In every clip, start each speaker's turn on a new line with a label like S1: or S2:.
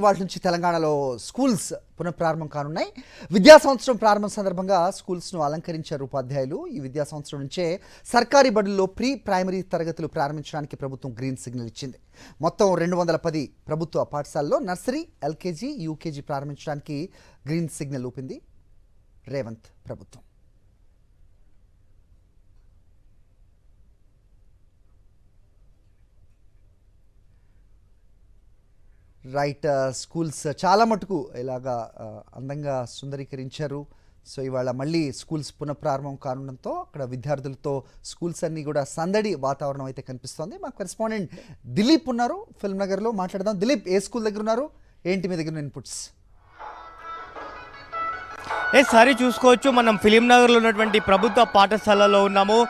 S1: ఇవాళ నుంచి తెలంగాణలో స్కూల్స్ పునఃప్రారంభం కానున్నాయి. విద్యా సంవత్సరం ప్రారంభం సందర్భంగా స్కూల్స్ను అలంకరించారు ఉపాధ్యాయులు. ఈ విద్యా సంవత్సరం నుంచే సర్కారీ బడుల్లో ప్రీ ప్రైమరీ తరగతులు ప్రారంభించడానికి ప్రభుత్వం గ్రీన్ సిగ్నల్ ఇచ్చింది. మొత్తం 210 ప్రభుత్వ పాఠశాలలో నర్సరీ, ఎల్కేజీ, యూకేజీ ప్రారంభించడానికి గ్రీన్ సిగ్నల్ ఊపింది రేవంత్ ప్రభుత్వం. రైట్, స్కూల్స్ చాలా మటుకు ఇలాగా అందంగా సుందరీకరించారు. సో ఇవాళ మళ్ళీ స్కూల్స్ పునఃప్రారంభం కానుండడంతో అక్కడ విద్యార్థులతో స్కూల్స్ అన్నీ కూడా సందడి వాతావరణం అయితే కనిపిస్తోంది. మా కరెస్పాండెంట్ దిలీప్ ఉన్నారు ఫిల్మ్ నగర్లో, మాట్లాడదాం. దిలీప్, ఏ స్కూల్ దగ్గర ఉన్నారు, ఏంటి మీ దగ్గర ఇన్పుట్స్?
S2: సారి చూసుకోవచ్చు, మనం ఫిలిం నగర్లో ఉన్నటువంటి ప్రభుత్వ పాఠశాలలో ఉన్నాము.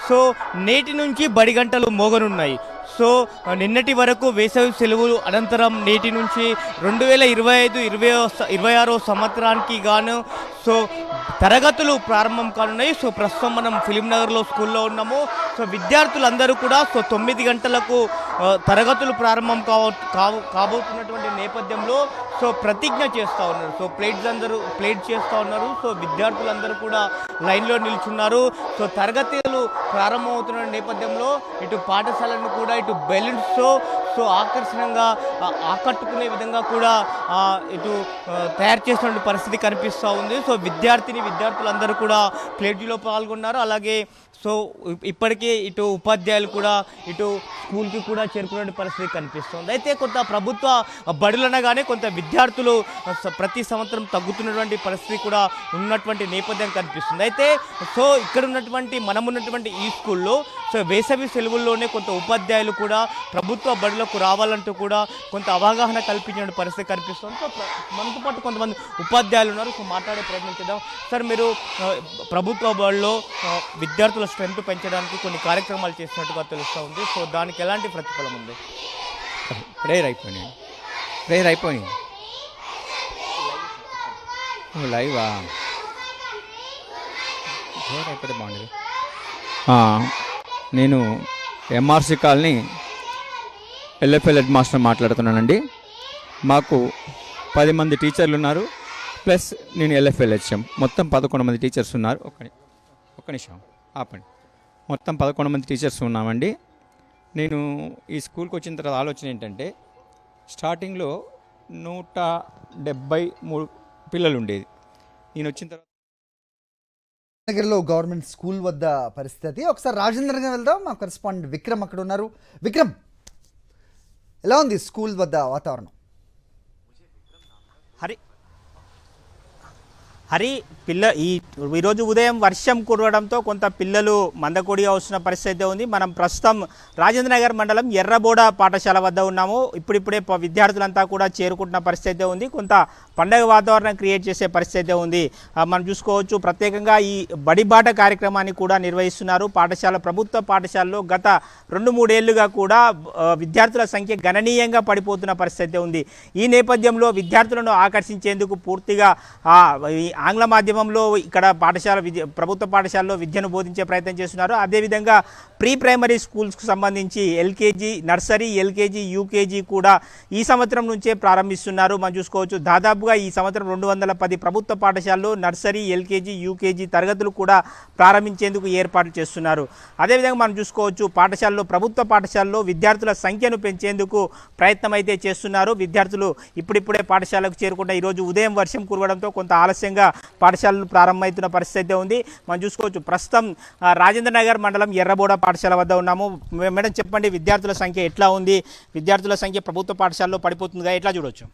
S2: సో నేటి నుంచి బడి గంటలు మోగనున్నాయి. సో నిన్నటి వరకు వేసవి సెలవులు అనంతరం నేటి నుంచి 2025-26 సంవత్సరానికి గాను సో తరగతులు ప్రారంభం కానున్నాయి. సో ప్రస్తుతం మనం ఫిలిం నగర్లో స్కూల్లో ఉన్నాము. సో విద్యార్థులందరూ కూడా 9 గంటలకు తరగతులు ప్రారంభం కాబోతున్నటువంటి నేపథ్యంలో సో ప్రతిజ్ఞ చేస్తూ ఉన్నారు. సో ప్లేట్ చేస్తూ ఉన్నారు. సో విద్యార్థులందరూ కూడా లైన్లో నిల్చున్నారు. సో తరగతులు ప్రారంభమవుతున్న నేపథ్యంలో ఇటు పాఠశాలను కూడా ఇటు బెలూన్స్తో సో ఆకర్షణంగా ఆకట్టుకునే విధంగా కూడా ఇటు తయారు చేసినటువంటి పరిస్థితి కనిపిస్తూ ఉంది. సో విద్యార్థులందరూ కూడా ప్లేట్లో పాల్గొన్నారు. అలాగే సో ఇప్పటికే ఇటు ఉపాధ్యాయులు కూడా ఇటు స్కూల్కి కూడా చేరుకునే పరిస్థితి కనిపిస్తుంది. అయితే కొంత ప్రభుత్వ బడులనగానే కొంత విద్యార్థులు ప్రతి సంవత్సరం తగ్గుతున్నటువంటి పరిస్థితి కూడా ఉన్నటువంటి నేపథ్యం కనిపిస్తుంది. అయితే సో ఇక్కడ ఉన్నటువంటి ఈ స్కూల్లో సో వేసవి సెలవుల్లోనే కొంత ఉపాధ్యాయులు కూడా ప్రభుత్వ బడులకు రావాలంటూ కూడా కొంత అవగాహన కల్పించిన పరిస్థితి కనిపిస్తుంది. సో మనతో పాటు కొంతమంది ఉపాధ్యాయులు ఉన్నారు. సో మాట్లాడే ప్రయత్నం చేద్దాం. సార్, మీరు ప్రభుత్వ బడుల్లో విద్యార్థుల స్ట్రెంత్ పెంచడానికి కొన్ని కార్యక్రమాలు చేసినట్టుగా తెలుస్తూ ఉంది. సో దానికి ఎలాంటి ప్రతిఫలం ఉంది?
S3: ప్రేయర్ అయిపోయినాయి లైవా ప్రేయర్ అయిపోతే బాగుండేది. నేను MRC colony LFL head master మాట్లాడుతున్నానండి. మాకు 10 మంది టీచర్లు ఉన్నారు, ప్లస్ నేను ఎల్ఎఫ్ఎల్ హెచ్ఎం. మొత్తం 11 మంది టీచర్స్ ఉన్నారు. ఒక్క నిమిషం ఆపండి. మొత్తం 11 మంది టీచర్స్ ఉన్నామండి. నేను ఈ స్కూల్కి వచ్చిన తర్వాత ఆలోచన ఏంటంటే, స్టార్టింగ్లో 173 పిల్లలు ఉండేది. నేను వచ్చిన తర్వాత
S1: నగర్లో గవర్నమెంట్ స్కూల్ వద్ద పరిస్థితి. ఒకసారి రాజేంద్ర నగర్ వెళ్దాం. మా కరెస్పాండెంట్ విక్రమ్ అక్కడ ఉన్నారు. విక్రమ్, ఎలా ఉంది స్కూల్ వద్ద వాతావరణం?
S4: ఈరోజు ఉదయం వర్షం కురవడంతో కొంత పిల్లలు మందకొడిగా వస్తున్న పరిస్థితి ఉంది. మనం ప్రస్తుతం రాజేంద్ర నగర్ మండలం ఎర్రబోడ పాఠశాల వద్ద ఉన్నాము. ఇప్పుడిప్పుడే విద్యార్థులంతా కూడా చేరుకుంటున్న పరిస్థితి ఉంది. కొంత పండగ వాతావరణం క్రియేట్ చేసే పరిస్థితి ఉంది. మనం చూసుకోవచ్చు, ప్రత్యేకంగా ఈ బడిబాట కార్యక్రమాన్ని కూడా నిర్వహిస్తున్నారు. ప్రభుత్వ పాఠశాలలో గత 2-3 ఏళ్లుగా కూడా విద్యార్థుల సంఖ్య గణనీయంగా పడిపోతున్న పరిస్థితి ఉంది. ఈ నేపథ్యంలో విద్యార్థులను ఆకర్షించేందుకు పూర్తిగా ఆంగ్ల మాధ్యమంలో ఇక్కడ ప్రభుత్వ పాఠశాలలో విద్యను బోధించే ప్రయత్నం చేస్తున్నారు. అదేవిధంగా ప్రీ ప్రైమరీ స్కూల్స్కు సంబంధించి నర్సరీ, ఎల్కేజీ, యూకేజీ కూడా ఈ సంవత్సరం నుంచే ప్రారంభిస్తున్నారు. మనం చూసుకోవచ్చు, దాదాపుగా ఈ సంవత్సరం 210 ప్రభుత్వ పాఠశాలలో నర్సరీ, ఎల్కేజీ, యూకేజీ తరగతులు కూడా ప్రారంభించేందుకు ఏర్పాట్లు చేస్తున్నారు. అదేవిధంగా మనం చూసుకోవచ్చు, ప్రభుత్వ పాఠశాలలో విద్యార్థుల సంఖ్యను పెంచేందుకు ప్రయత్నం అయితే చేస్తున్నారు. విద్యార్థులు ఇప్పుడిప్పుడే పాఠశాలకు చేరుకుంటే ఈరోజు ఉదయం వర్షం కురవడంతో కొంత ఆలస్యంగా పాఠశాలలు ప్రారంభమవుతున్న పరిస్థితి ఉంది. మనం చూసుకోవచ్చు, ప్రస్తుతం రాజేంద్ర నగర్ మండలం ఎర్రబోడ పాఠశాల వద్ద ఉన్నాము. మేడం, చెప్పండి, విద్యార్థుల సంఖ్య ఎట్లా ఉంది? విద్యార్థుల సంఖ్య ప్రభుత్వ పాఠశాలలో పడిపోతుందిగా, ఎట్లా చూడవచ్చు?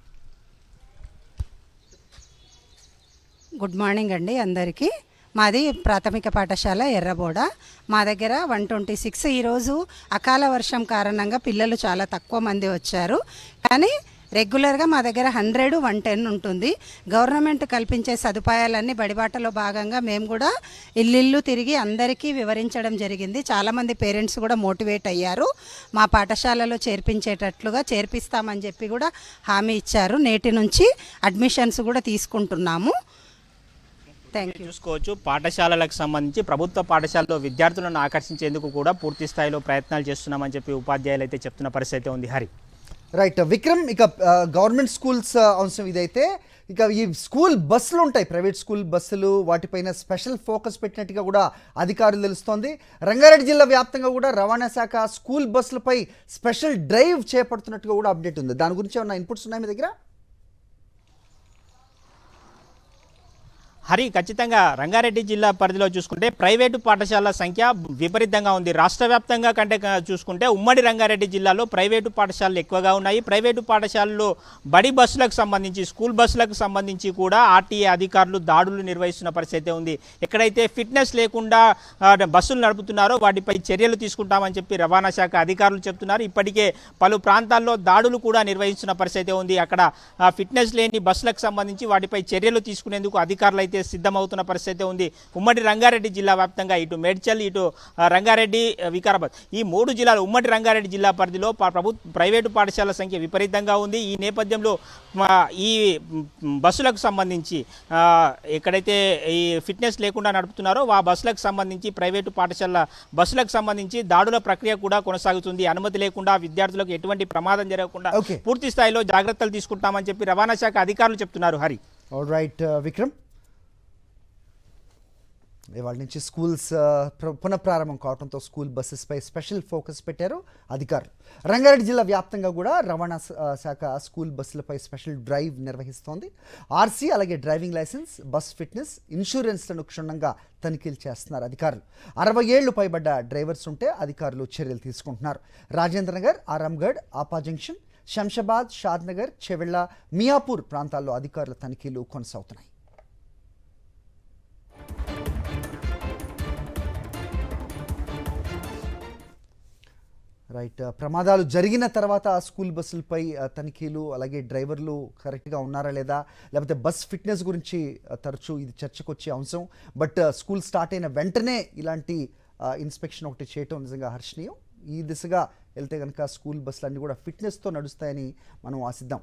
S5: గుడ్ మార్నింగ్ అండి అందరికీ. మాది ప్రాథమిక పాఠశాల ఎర్రబోడ. మా దగ్గర 126. ఈరోజు అకాల వర్షం కారణంగా పిల్లలు చాలా తక్కువ మంది వచ్చారు. కానీ రెగ్యులర్గా మా దగ్గర 100, 110 ఉంటుంది. గవర్నమెంట్ కల్పించే సదుపాయాలన్నీ బడిబాటలో భాగంగా మేము కూడా ఇల్లు తిరిగి అందరికీ వివరించడం జరిగింది. చాలామంది పేరెంట్స్ కూడా మోటివేట్ అయ్యారు. మా పాఠశాలలో చేర్పిస్తామని చెప్పి కూడా హామీ ఇచ్చారు. నేటి నుంచి అడ్మిషన్స్ కూడా తీసుకుంటున్నాము.
S4: చూసుకోవచ్చు, పాఠశాలలకు సంబంధించి ప్రభుత్వ పాఠశాలలో విద్యార్థులను ఆకర్షించేందుకు కూడా పూర్తి స్థాయిలో ప్రయత్నాలు చేస్తున్నామని చెప్పి ఉపాధ్యాయులు అయితే చెప్తున్న పరిస్థితి ఉంది. హరి
S1: రైట్ విక్రమ్, ఇక గవర్నమెంట్ స్కూల్స్ అంశం ఇదైతే, ఇక ఈ స్కూల్ బస్సులు ఉంటాయి, ప్రైవేట్ స్కూల్ బస్సులు, వాటిపైన స్పెషల్ ఫోకస్ పెట్టినట్టుగా కూడా అధికారులు తెలుస్తోంది. రంగారెడ్డి జిల్లా వ్యాప్తంగా కూడా రవాణా శాఖ స్కూల్ బస్సులపై స్పెషల్ డ్రైవ్ చేపడుతున్నట్టుగా కూడా అప్డేట్ ఉంది. దాని గురించి ఏమన్నా ఇన్పుట్స్ ఉన్నాయి మీ దగ్గర?
S4: హరి, ఖచ్చితంగా రంగారెడ్డి జిల్లా పరిధిలో చూసుకుంటే ప్రైవేటు పాఠశాలల సంఖ్య విపరీతంగా ఉంది. రాష్ట్ర వ్యాప్తంగా కంటే చూసుకుంటే ఉమ్మడి రంగారెడ్డి జిల్లాలో ప్రైవేటు పాఠశాలలు ఎక్కువగా ఉన్నాయి. ప్రైవేటు పాఠశాలల్లో బడి బస్సులకు సంబంధించి, స్కూల్ బస్సులకు సంబంధించి కూడా ఆర్టీఏ అధికారులు దాడులు నిర్వహిస్తున్న పరిస్థితి ఉంది. ఎక్కడైతే ఫిట్నెస్ లేకుండా బస్సులు నడుపుతున్నారో వాటిపై చర్యలు తీసుకుంటామని చెప్పి రవాణా శాఖ అధికారులు చెప్తున్నారు. ఇప్పటికే పలు ప్రాంతాల్లో దాడులు కూడా నిర్వహిస్తున్న పరిస్థితి ఉంది. అక్కడ ఫిట్నెస్ లేని బస్సులకు సంబంధించి వాటిపై చర్యలు తీసుకునేందుకు అధికారులు అయితే సిద్ధమవుతున్న పరిస్థితి ఉంది. ఉమ్మడి రంగారెడ్డి జిల్లా వ్యాప్తంగా ఇటు మేడ్చల్, ఇటు రంగారెడ్డి, వికారాబాద్, ఈ 3 జిల్లాలు ఉమ్మడి రంగారెడ్డి జిల్లా పరిధిలో ప్రైవేటు పాఠశాలల సంఖ్య విపరీతంగా ఉంది. ఈ నేపథ్యంలో ఈ బస్సులకు సంబంధించి ఎక్కడైతే ఈ ఫిట్నెస్ లేకుండా నడుపుతున్నారో ఆ బస్సులకు సంబంధించి, ప్రైవేటు పాఠశాల బస్సులకు సంబంధించి దాడుల ప్రక్రియ కూడా కొనసాగుతుంది. అనుమతి లేకుండా విద్యార్థులకు ఎటువంటి ప్రమాదం జరగకుండా పూర్తి స్థాయిలో జాగ్రత్తలు తీసుకుంటామని చెప్పి రవాణా శాఖ అధికారులు చెప్తున్నారు. హరి,
S1: ఆల్ రైట్ విక్రమ్, ఇవాళ నుంచి స్కూల్స్ పునఃప్రారంభం కావడంతో స్కూల్ బస్సెస్పై స్పెషల్ ఫోకస్ పెట్టారు అధికారులు. రంగారెడ్డి జిల్లా వ్యాప్తంగా కూడా రవాణా శాఖ స్కూల్ బస్సులపై స్పెషల్ డ్రైవ్ నిర్వహిస్తోంది. ఆర్సీ, అలాగే డ్రైవింగ్ లైసెన్స్, బస్ ఫిట్నెస్, ఇన్సూరెన్స్లను క్షుణ్ణంగా తనిఖీలు చేస్తున్నారు అధికారులు. 60 ఏళ్లు పైబడ్డ డ్రైవర్స్ ఉంటే అధికారులు చర్యలు తీసుకుంటున్నారు. రాజేంద్ర నగర్, ఆరాంగఢ్, ఆపా జంక్షన్, శంషాబాద్, షాద్నగర్, చెవెళ్ల, మియాపూర్ ప్రాంతాల్లో అధికారుల తనిఖీలు కొనసాగుతున్నాయి. రైట్, ప్రమాదాలు జరిగిన తర్వాత స్కూల్ బస్సులపై తనిఖీలు, అలాగే డ్రైవర్లు కరెక్ట్గా ఉన్నారా లేదా, లేకపోతే బస్ ఫిట్నెస్ గురించి తరచూ ఇది చర్చకు వచ్చే అంశం. బట్ స్కూల్ స్టార్ట్ అయిన వెంటనే ఇలాంటి ఇన్స్పెక్షన్ ఒకటి చేయటం నిజంగా హర్షణీయం. ఈ దిశగా వెళ్తే కనుక స్కూల్ బస్సులు అన్నీ కూడా ఫిట్నెస్తో నడుస్తాయని మనం ఆశిద్దాం.